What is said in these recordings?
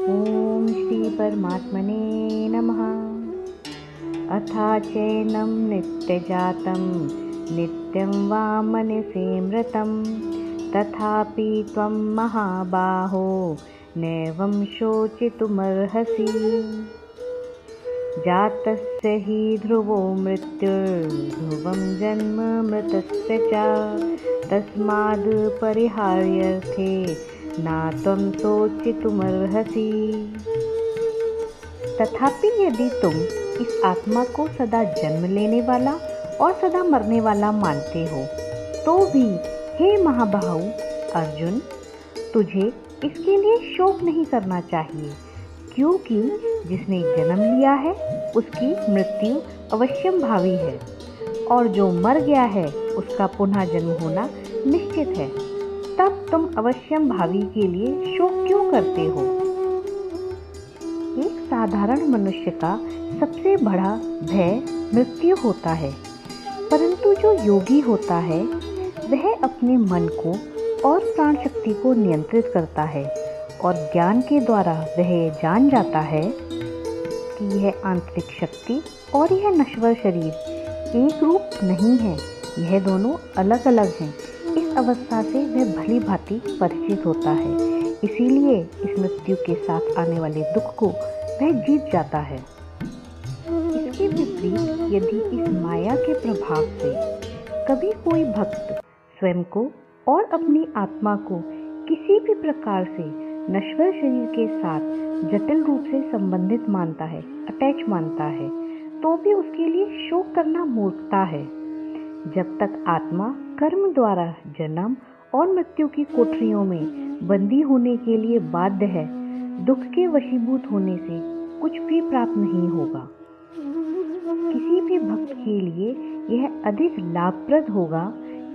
ओम श्री परमात्मने नमः। अथाचैनं नित्यजातं नित्यं वा मनसि मृतं तथापि त्वं महाबाहो नैवं शोचितुमर्हसि। जातस्य हि ध्रुवो मृत्युर्ध्रुवं जन्म मृतस्य च तस्माद् परिहार्यर्थे ना त्वं शोचितुमर्हसि। तथापि यदि तुम इस आत्मा को सदा जन्म लेने वाला और सदा मरने वाला मानते हो तो भी हे महाबाहु अर्जुन, तुझे इसके लिए शोक नहीं करना चाहिए, क्योंकि जिसने जन्म लिया है उसकी मृत्यु अवश्यंभावी है और जो मर गया है उसका पुनः जन्म होना निश्चित है। तब तुम अवश्यंभावी के लिए शोक क्यों करते हो? एक साधारण मनुष्य का सबसे बड़ा भय मृत्यु होता है, परंतु जो योगी होता है वह अपने मन को और प्राण शक्ति को नियंत्रित करता है और ज्ञान के द्वारा वह जान जाता है कि यह आंतरिक शक्ति और यह नश्वर शरीर एक रूप नहीं है, यह दोनों अलग अलग हैं। इस अवस्था से वह भली भांति परिचित होता है, इसीलिए इस मृत्यु के साथ आने वाले दुख को वह जीत जाता है। इसके विपरीत यदि इस माया के प्रभाव से कभी कोई भक्त स्वयं को और अपनी आत्मा को किसी भी प्रकार से नश्वर शरीर के साथ जटिल रूप से संबंधित मानता है, अटैच मानता है, तो भी उसके लिए शोक करना मूर्खता है। जब तक आत्मा कर्म द्वारा जन्म और मृत्यु की कोठरियों में बंदी होने के लिए बाध्य है, दुख के वशीभूत होने से कुछ भी प्राप्त नहीं होगा। किसी भी भक्त के लिए यह अधिक लाभप्रद होगा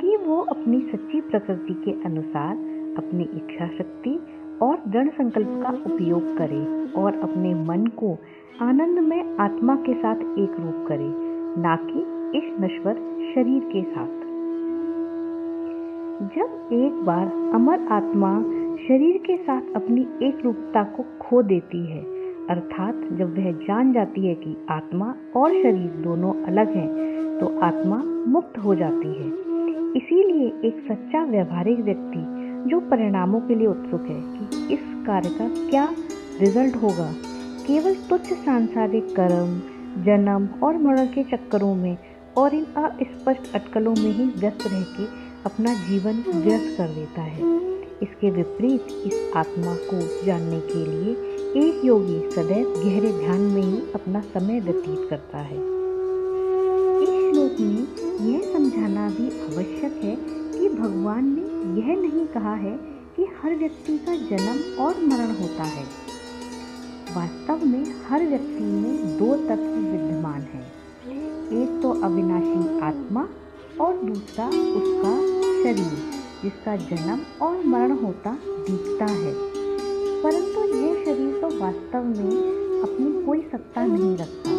कि वो अपनी सच्ची प्रकृति के अनुसार अपनी इच्छा शक्ति और दृढ़ संकल्प का उपयोग करे और अपने मन को आनंद में आत्मा के साथ एक रूप करे, ना कि इस नश्वर शरीर के साथ। जब एक बार अमर आत्मा शरीर के साथ अपनी एक रूपता को खो देती है, अर्थात जब वह जान जाती है कि आत्मा और शरीर दोनों अलग हैं, तो आत्मा मुक्त हो जाती है। इसीलिए एक सच्चा व्यवहारिक व्यक्ति जो परिणामों के लिए उत्सुक है कि इस कार्य का क्या रिजल्ट होगा, केवल तुच्छ सांसारिक कर्म, जन्म और मरण के चक्करों में और इन अस्पष्ट अटकलों में ही व्यस्त रह के अपना जीवन व्यर्थ कर देता है। इसके विपरीत इस आत्मा को जानने के लिए एक योगी सदैव गहरे ध्यान में ही अपना समय व्यतीत करता है। इस श्लोक में यह समझाना भी आवश्यक है कि भगवान ने यह नहीं कहा है कि हर व्यक्ति का जन्म और मरण होता है। वास्तव में हर व्यक्ति में दो तत्व विद्यमान हैं, एक तो अविनाशी आत्मा और दूसरा उसका शरीर, जिसका जन्म और मरण होता दिखता है, परंतु यह शरीर तो वास्तव में अपनी कोई सत्ता नहीं रखता,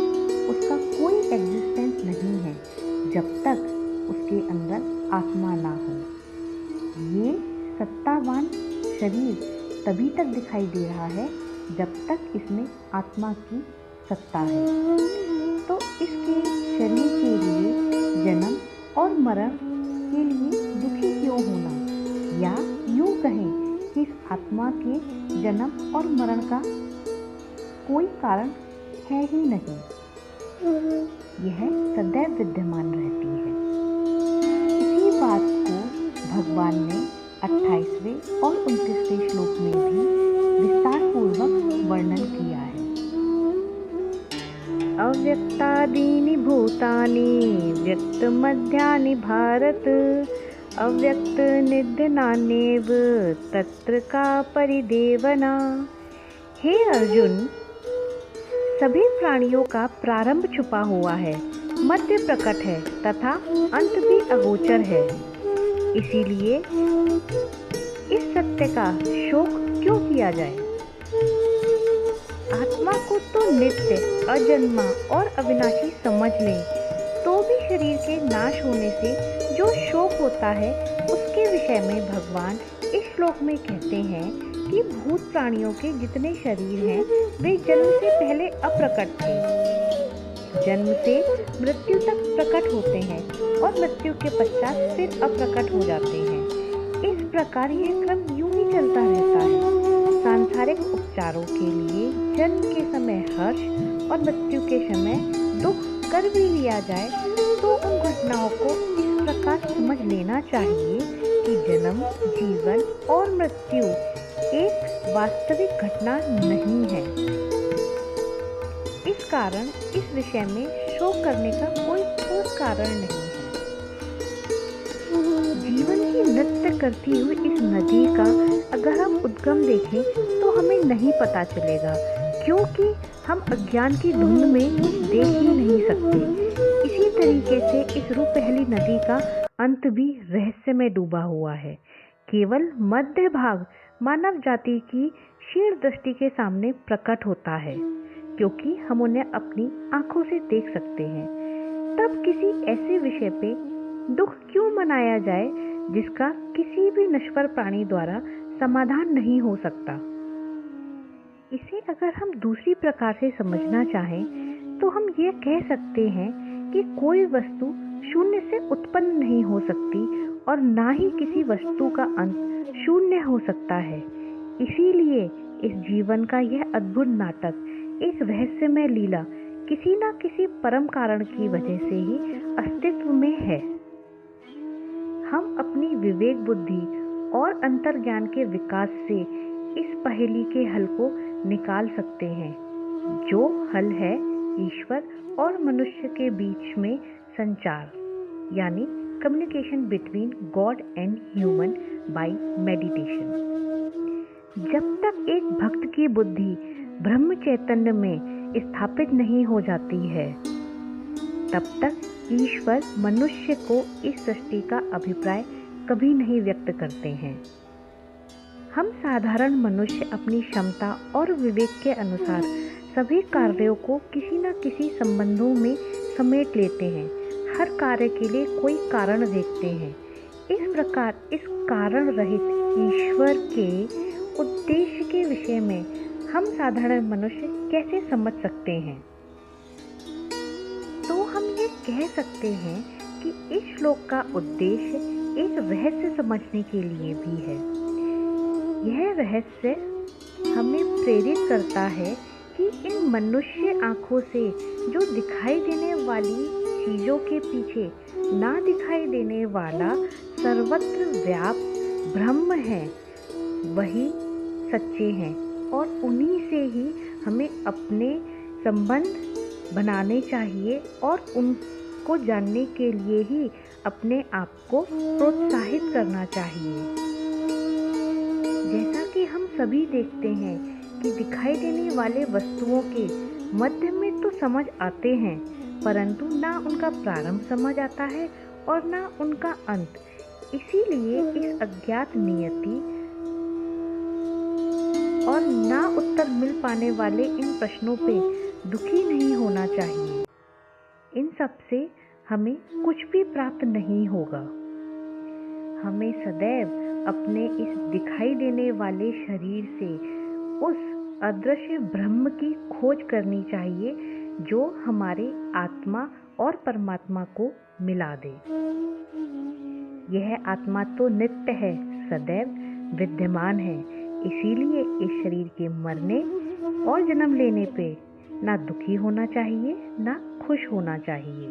उसका कोई एग्जिस्टेंस नहीं है जब तक उसके अंदर आत्मा ना हो। ये सत्तावान शरीर तभी तक दिखाई दे रहा है जब तक इसमें आत्मा की सत्ता है। तो इसके शरीर के लिए जन्म और मरण के लिए दुखी क्यों होना, या यूं कहें कि इस आत्मा के जन्म और मरण का कोई कारण है ही नहीं, यह सदैव विद्यमान रहती है। इसी बात को भगवान ने 28वें और 29वें श्लोक में भी विस्तार पूर्वक वर्णन किया है। अव्यक्तादीनि भूतानि व्यक्तमध्यानि भारत अव्यक्त निधनान्येव तत्र का परिदेवना। हे अर्जुन, सभी प्राणियों का प्रारंभ छुपा हुआ है, मध्य प्रकट है तथा अंत भी अगोचर है। इसीलिए इस सत्य का शोक क्यों किया जाए? आत्मा को तो नित्य, अजन्मा और अविनाशी समझ लें, तो भी शरीर के नाश होने से जो शोक होता है उसके विषय में भगवान इस श्लोक में कहते हैं कि भूत प्राणियों के जितने शरीर हैं वे जन्म से पहले अप्रकट थे, जन्म से मृत्यु तक प्रकट होते हैं और मृत्यु के पश्चात फिर अप्रकट हो जाते हैं। इस प्रकार यह क्रम यूं ही चलता रहता है। सांसारिक उपचारों के लिए जन्म के समय हर्ष और मृत्यु के समय दुख कर भी लिया जाए तो उन घटनाओं को इस प्रकार समझ लेना चाहिए कि जन्म, जीवन और मृत्यु एक वास्तविक घटना नहीं है। इस कारण इस विषय में शोक करने का कोई ठोस कारण नहीं है। जीवन की नृत्य करती हुई इस नदी का अगर हम उद्गम देखें तो हमें नहीं पता चलेगा, क्योंकि हम अज्ञान की धुंध में कुछ देख ही नहीं सकते। इसी तरीके से इस रूपहली नदी का अंत भी रहस्य में डूबा हुआ है। केवल मध्य भाग मानव जाति की क्षीण दृष्टि के सामने प्रकट होता है, क्योंकि हम उन्हें अपनी आंखों से देख सकते हैं। तब किसी ऐसे विषय पे दुख क्यों मनाया जाए जिसका किसी भी नश्वर प्राणी द्वारा समाधान नहीं हो सकता। इसे अगर हम दूसरी प्रकार से समझना चाहें तो हम यह कह सकते हैं कि कोई वस्तु शून्य से उत्पन्न नहीं हो सकती और ना ही किसी वस्तु का अंत शून्य हो सकता है। इसीलिए इस जीवन का यह अद्भुत नाटक, एक रहस्यमय लीला किसी न किसी परम कारण की वजह से ही अस्तित्व में है। हम अपनी विवेक बुद्धि और अंतर्ज्ञान के विकास से इस पहेली के हल को निकाल सकते हैं, जो हल है ईश्वर और मनुष्य के बीच में संचार, यानी communication between God and human by meditation. जब तक एक भक्त की बुद्धि ब्रह्म चैतन्य में स्थापित नहीं हो जाती है, तब तक ईश्वर मनुष्य को इस सृष्टि का अभिप्राय कभी नहीं व्यक्त करते हैं। हम साधारण मनुष्य अपनी क्षमता और विवेक के अनुसार सभी कार्यों को किसी न किसी संबंधों में समेट लेते हैं। हर कार्य के लिए कोई कारण देखते हैं। इस प्रकार इस कारण रहित ईश्वर के उद्देश्य के विषय में हम साधारण मनुष्य कैसे समझ सकते हैं? तो हम ये कह सकते हैं कि इस श्लोक का उद्देश्य एक रहस्य समझने के लिए भी है। यह रहस्य हमें प्रेरित करता है कि इन मनुष्य आँखों से जो दिखाई देने वाली चीज़ों के पीछे ना दिखाई देने वाला सर्वत्र व्याप्त ब्रह्म है, वही सच्चे हैं और उन्हीं से ही हमें अपने संबंध बनाने चाहिए और उनको जानने के लिए ही अपने आप को प्रोत्साहित करना चाहिए। जैसा कि हम सभी देखते हैं कि दिखाई देने वाले वस्तुओं के मध्य में तो समझ आते हैं, परंतु ना उनका प्रारंभ समझ आता है और ना उनका अंत। इसीलिए इस अज्ञात नियति और ना उत्तर मिल पाने वाले इन प्रश्नों पे दुखी नहीं होना चाहिए। इन सब से हमें कुछ भी प्राप्त नहीं होगा। हमें सदैव अपने इस दिखाई देने वाले शरीर से उस अदृश्य ब्रह्म की खोज करनी चाहिए, जो हमारे आत्मा और परमात्मा को मिला दे। यह आत्मा तो नित्य है, सदैव विद्यमान है। इसीलिए इस शरीर के मरने और जन्म लेने पे ना दुखी होना चाहिए, ना खुश होना चाहिए।